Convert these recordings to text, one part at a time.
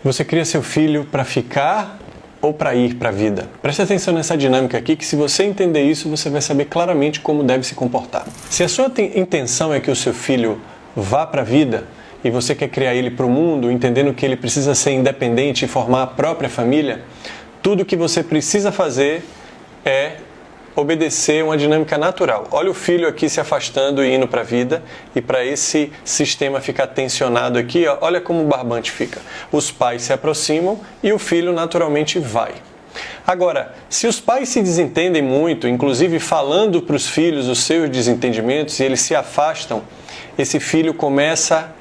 Você cria seu filho para ficar ou para ir para a vida? Preste atenção nessa dinâmica aqui, que se você entender isso, você vai saber claramente como deve se comportar. Se a sua intenção é que o seu filho vá para a vida e você quer criar ele para o mundo, entendendo que ele precisa ser independente e formar a própria família, tudo que você precisa fazer é obedecer uma dinâmica natural. Olha o filho aqui se afastando e indo para a vida, e para esse sistema ficar tensionado aqui, ó, olha como o barbante fica. Os pais se aproximam e o filho naturalmente vai. Agora, se os pais se desentendem muito, inclusive falando para os filhos os seus desentendimentos, e eles se afastam, esse filho começa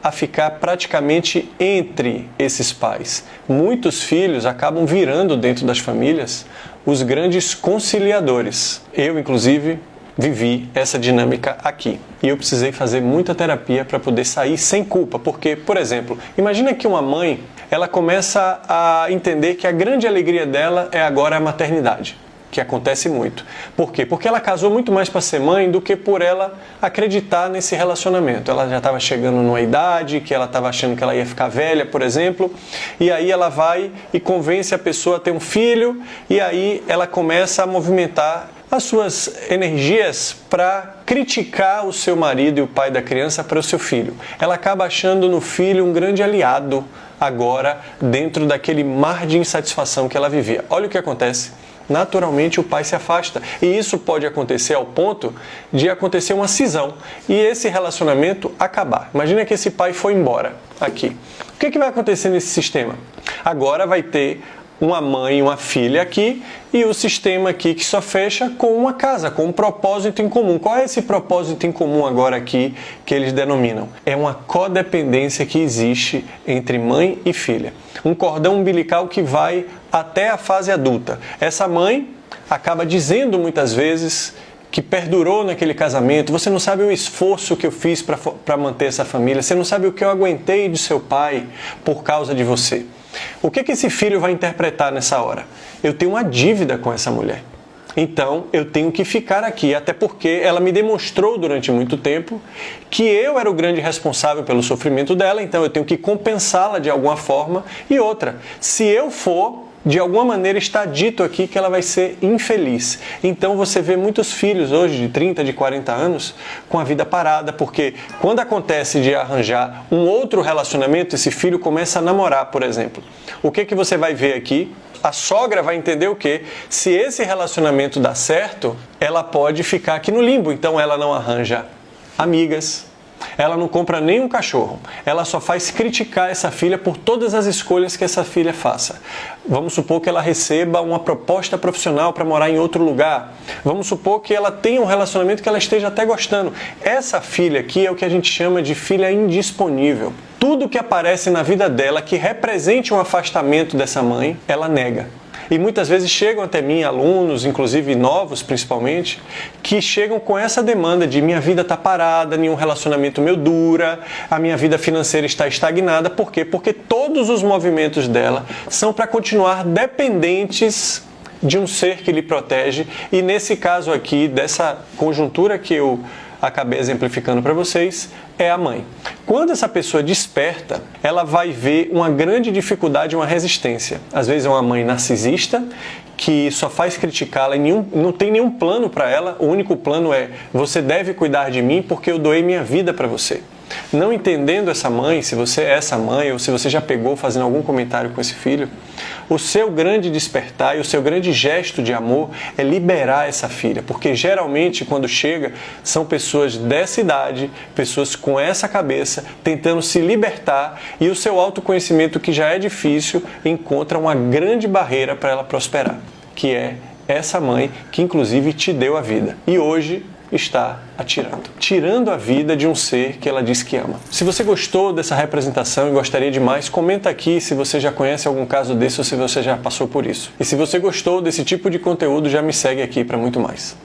a ficar praticamente entre esses pais. Muitos filhos acabam virando dentro das famílias os grandes conciliadores. Eu, inclusive, vivi essa dinâmica aqui. E eu precisei fazer muita terapia para poder sair sem culpa. Porque, por exemplo, imagina que uma mãe, ela começa a entender que a grande alegria dela é agora a maternidade. Que acontece muito. Por quê? Porque ela casou muito mais para ser mãe do que por ela acreditar nesse relacionamento. Ela já estava chegando numa idade que ela estava achando que ela ia ficar velha, por exemplo, e aí ela vai e convence a pessoa a ter um filho, e aí ela começa a movimentar as suas energias para criticar o seu marido e o pai da criança para o seu filho. Ela acaba achando no filho um grande aliado agora dentro daquele mar de insatisfação que ela vivia. Olha o que acontece. Naturalmente o pai se afasta. E isso pode acontecer ao ponto de acontecer uma cisão e esse relacionamento acabar. Imagina que esse pai foi embora aqui. O que vai acontecer nesse sistema? Agora vai ter uma mãe e uma filha aqui e o sistema aqui que só fecha com uma casa, com um propósito em comum. Qual é esse propósito em comum agora aqui que eles denominam? É uma codependência que existe entre mãe e filha. Um cordão umbilical que vai até a fase adulta. Essa mãe acaba dizendo muitas vezes que perdurou naquele casamento, você não sabe o esforço que eu fiz para manter essa família, você não sabe o que eu aguentei de seu pai por causa de você. O que esse filho vai interpretar nessa hora? Eu tenho uma dívida com essa mulher. Então, eu tenho que ficar aqui, até porque ela me demonstrou durante muito tempo que eu era o grande responsável pelo sofrimento dela, então eu tenho que compensá-la de alguma forma. E outra, se eu for, de alguma maneira está dito aqui que ela vai ser infeliz. Então você vê muitos filhos hoje de 30, de 40 anos com a vida parada, porque quando acontece de arranjar um outro relacionamento, esse filho começa a namorar, por exemplo. O que você vai ver aqui? A sogra vai entender o quê? Se esse relacionamento dá certo, ela pode ficar aqui no limbo. Então ela não arranja amigas, ela não compra nem um cachorro. Ela só faz criticar essa filha por todas as escolhas que essa filha faça. Vamos supor que ela receba uma proposta profissional para morar em outro lugar. Vamos supor que ela tenha um relacionamento que ela esteja até gostando. Essa filha aqui é o que a gente chama de filha indisponível. Tudo que aparece na vida dela que represente um afastamento dessa mãe, ela nega. E muitas vezes chegam até mim alunos, inclusive novos principalmente, que chegam com essa demanda de minha vida está parada, nenhum relacionamento meu dura, a minha vida financeira está estagnada. Por quê? Porque todos os movimentos dela são para continuar dependentes de um ser que lhe protege. E nesse caso aqui, dessa conjuntura que eu acabei exemplificando para vocês, é a mãe. Quando essa pessoa desperta, ela vai ver uma grande dificuldade, uma resistência. Às vezes é uma mãe narcisista, que só faz criticá-la e não tem nenhum plano para ela. O único plano é, você deve cuidar de mim porque eu doei minha vida para você. Não entendendo essa mãe, se você é essa mãe ou se você já pegou fazendo algum comentário com esse filho, o seu grande despertar e o seu grande gesto de amor é liberar essa filha, porque geralmente quando chega são pessoas dessa idade, pessoas com essa cabeça tentando se libertar, e o seu autoconhecimento, que já é difícil, encontra uma grande barreira para ela prosperar, que é essa mãe que inclusive te deu a vida e hoje está tirando a vida de um ser que ela diz que ama. Se você gostou dessa representação e gostaria de mais, comenta aqui se você já conhece algum caso desse ou se você já passou por isso. E se você gostou desse tipo de conteúdo, já me segue aqui para muito mais.